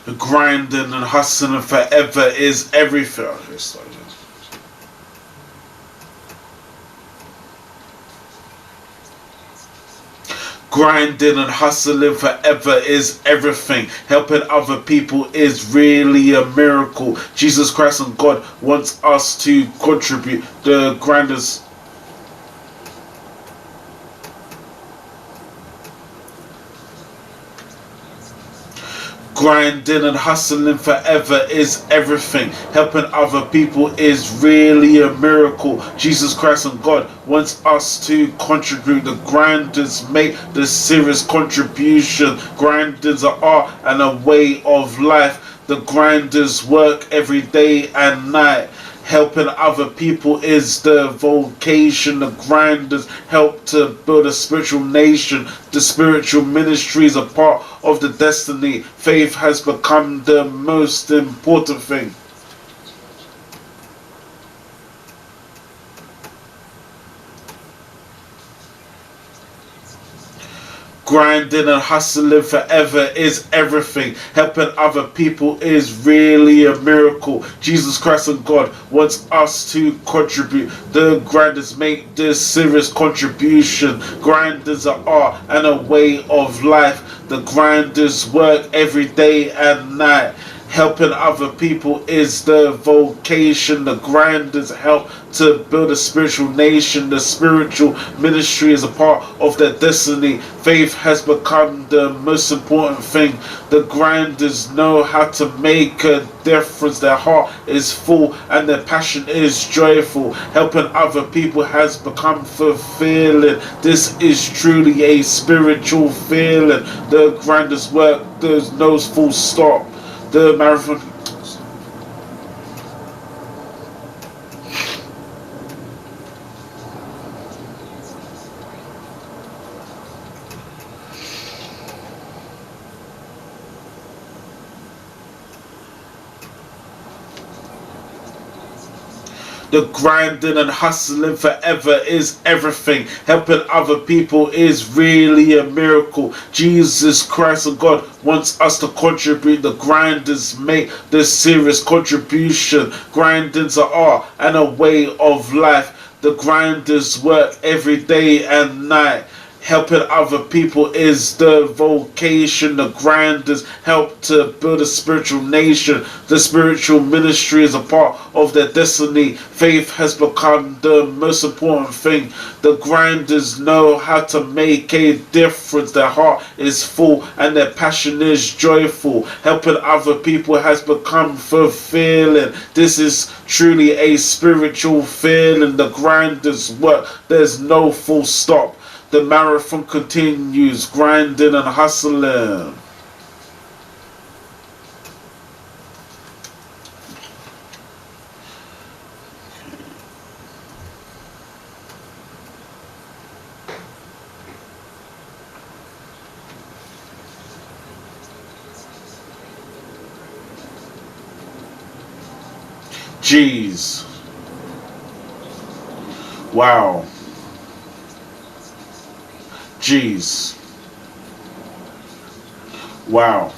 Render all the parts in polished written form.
Grinding and hustling forever is everything. Okay, start again. Grinding and hustling forever is everything. Helping other people is really a miracle. Jesus Christ and God wants us to contribute. The grinders. Grinding and hustling forever is everything. Helping other people is really a miracle. Jesus Christ and God wants us to contribute. The grinders make the serious contribution. Grinders are art and a way of life. The grinders work every day and night. Helping other people is the vocation. The grinders help to build a spiritual nation. The spiritual ministry is a part of the destiny. Faith has become the most important thing. Grinding and hustling forever is everything. Helping other people is really a miracle. Jesus Christ and God wants us to contribute. The grinders make this serious contribution. Grinders are art and a way of life. The grinders work every day and night. Helping other people is the vocation. The grinders help to build a spiritual nation. The spiritual ministry is a part of their destiny. Faith has become the most important thing. The grinders know how to make a difference. Their heart is full and their passion is joyful. Helping other people has become fulfilling. This is truly a spiritual feeling. The grinders work, there's no full stop. The marathon. The grinding and hustling forever is everything. Helping other people is really a miracle. Jesus Christ and God wants us to contribute. The grinders make this serious contribution. Grindings are art and a way of life. The grinders work every day and night. Helping other people is the vocation. The grinders help to build a spiritual nation. The spiritual ministry is a part of their destiny. Faith has become the most important thing. The grinders know how to make a difference. Their heart is full and their passion is joyful. Helping other people has become fulfilling. This is truly a spiritual feeling. The grinders work. There's no full stop. The marathon continues, grinding and hustling. Jeez. Wow. Jeez. Wow.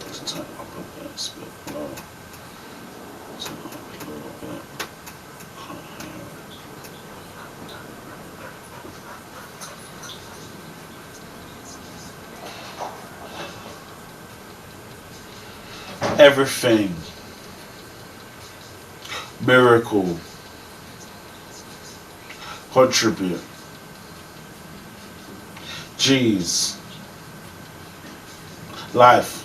Let's turn up a bit. It's a bit low. Turn up a little bit. Everything. Miracle. Contribute. Jeez. Life.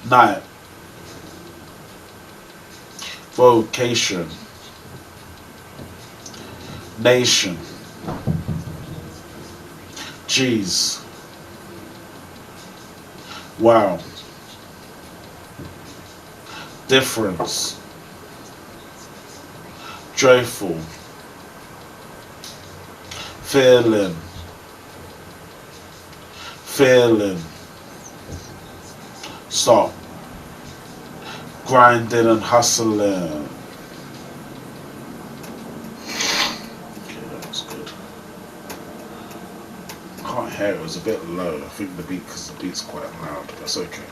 Night. Vocation. Nation. Jeez. Wow. Difference. Joyful. Feeling. Feeling. Stop. Grinding and hustling. Okay, that was good. Can't hear it was was a bit low. I think the beat, because the beat's quite loud. That's okay.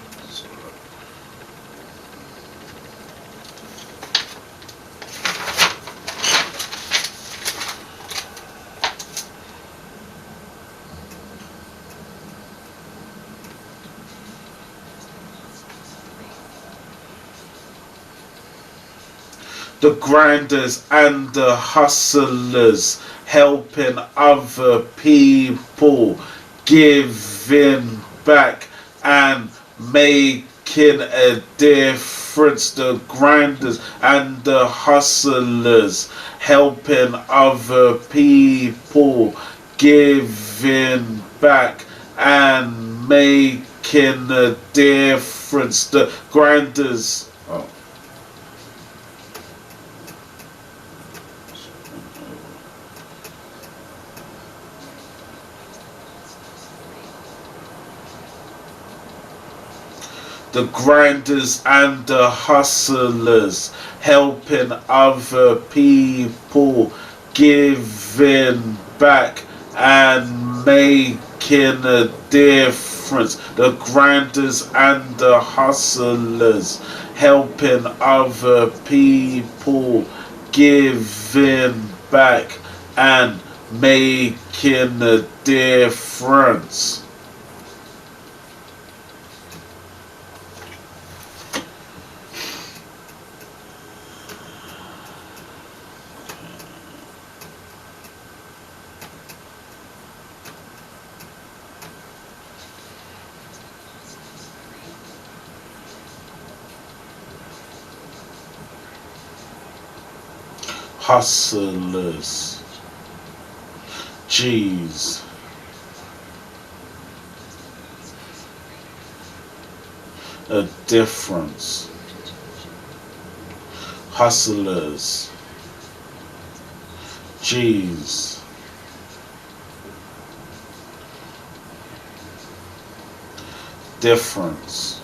The grinders and the hustlers, helping other people, giving back and making a difference. The grinders and the hustlers, helping other people, giving back and making a difference. The grinders. Oh. The grinders and the hustlers, helping other people, giving back and making a difference. The grinders and the hustlers, helping other people, giving back and making a difference. Hustlers. Jeez. A difference. Hustlers. Jeez. Difference.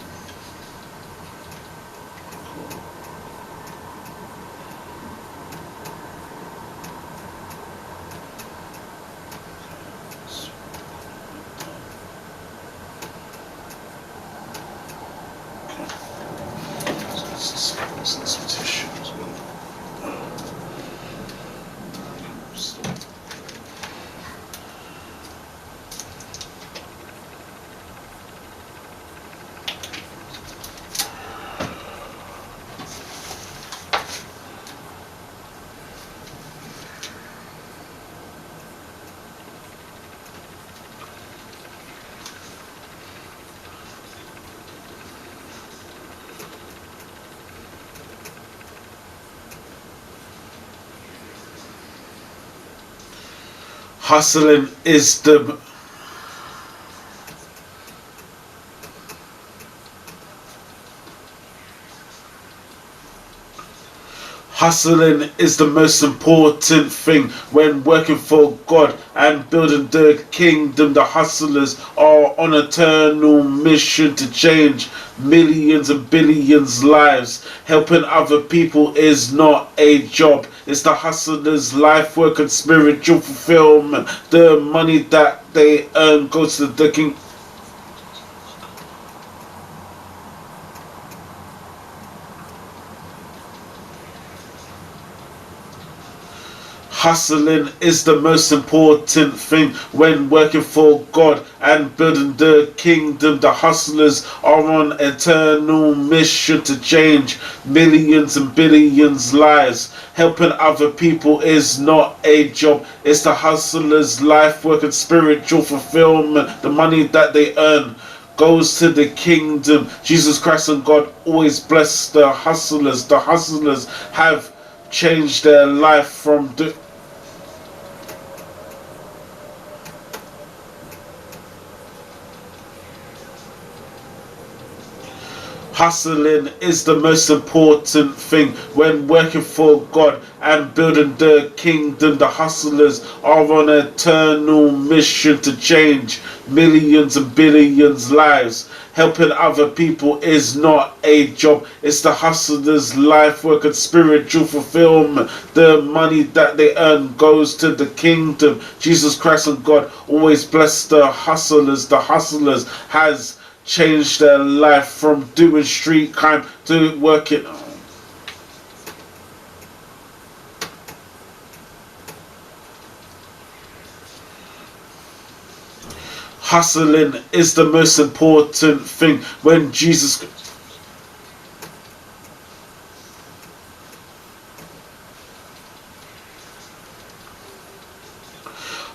Hustling is the Hustling is the most important thing when working for God and building the kingdom. The hustlers are on an eternal mission to change millions and billions lives. Helping other people is not a job. It's the hustlers' life work and spiritual fulfillment. The money that they earn goes to the king. Hustling is the most important thing when working for God and building the kingdom. The hustlers are on an eternal mission to change millions and billions lives. Helping other people is not a job. It's the hustlers' life work and spiritual fulfillment. The money that they earn goes to the kingdom. Jesus Christ and God always bless the hustlers. The hustlers have changed their life from the Hustling is the most important thing when working for God and building the kingdom. The hustlers are on an eternal mission to change millions and billions lives. Helping other people is not a job, it's the hustler's life work and spiritual fulfillment. The money that they earn goes to the kingdom. Jesus Christ and God always bless the hustlers. The hustlers has changed their life from doing street crime to working. Hustling is the most important thing when Jesus.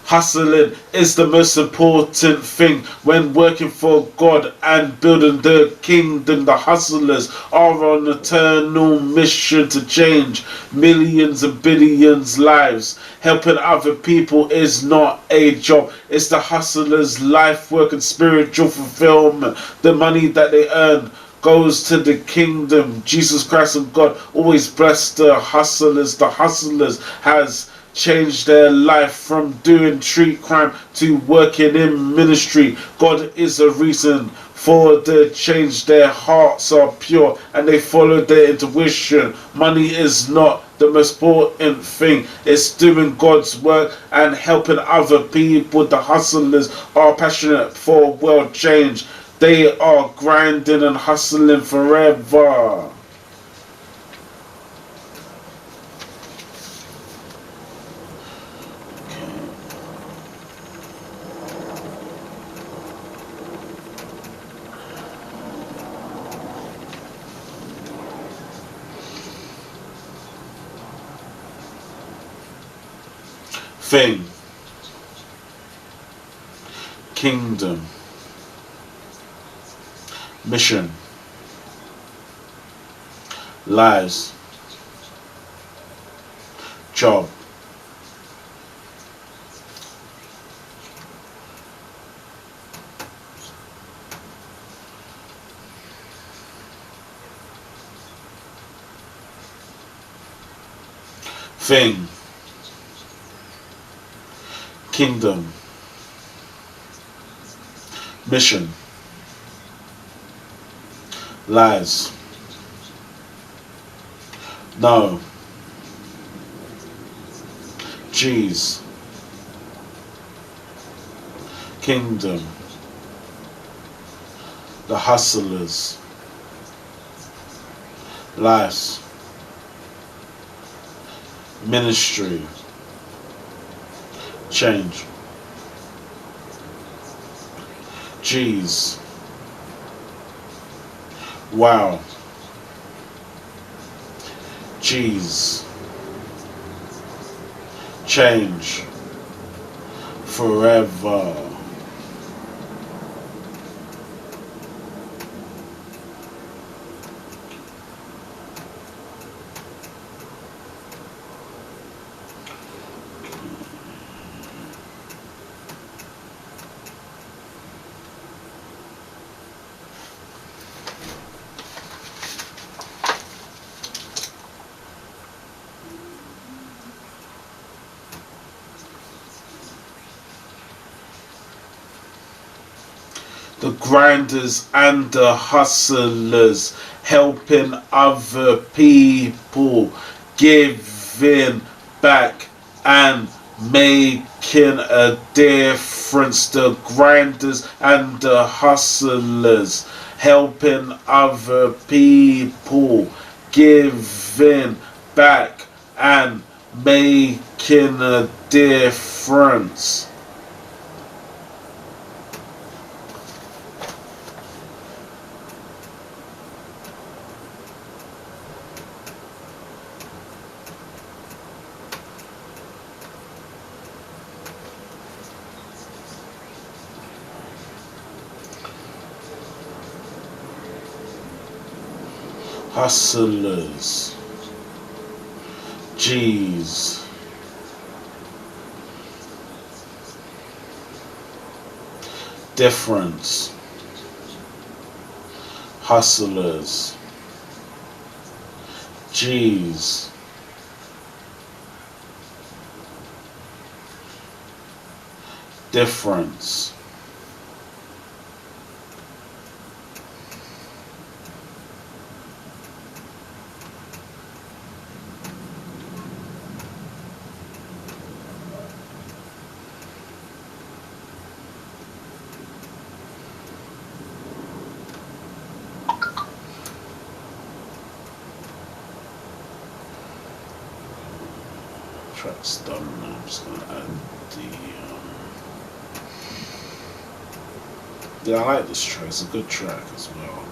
Hustling is the most important thing when working for God and building the kingdom. The hustlers are on an eternal mission to change millions and billions lives. Helping other people is not a job, it's the hustler's life work and spiritual fulfillment. The money that they earn goes to the kingdom. Jesus Christ and God always bless the hustlers. The hustlers has changed their life from doing street crime to working in ministry. God is a reason for the change. Their hearts are pure and they follow their intuition. Money is not the most important thing, it's doing God's work and helping other people. The hustlers are passionate for world change. They are grinding and hustling forever. Thing, kingdom, mission, lives, job, thing, kingdom, mission, lies, no, G's, kingdom, the hustlers, lives, ministry, change, G's, wow, G's, change, forever. The grinders and the hustlers, helping other people, giving back and making a difference. The grinders and the hustlers, helping other people, giving back and making a difference. Hustlers, G's, difference, Hustlers. G's. Difference. Track's done now. I'm just gonna add the. Yeah, I like this track. It's a good track as well.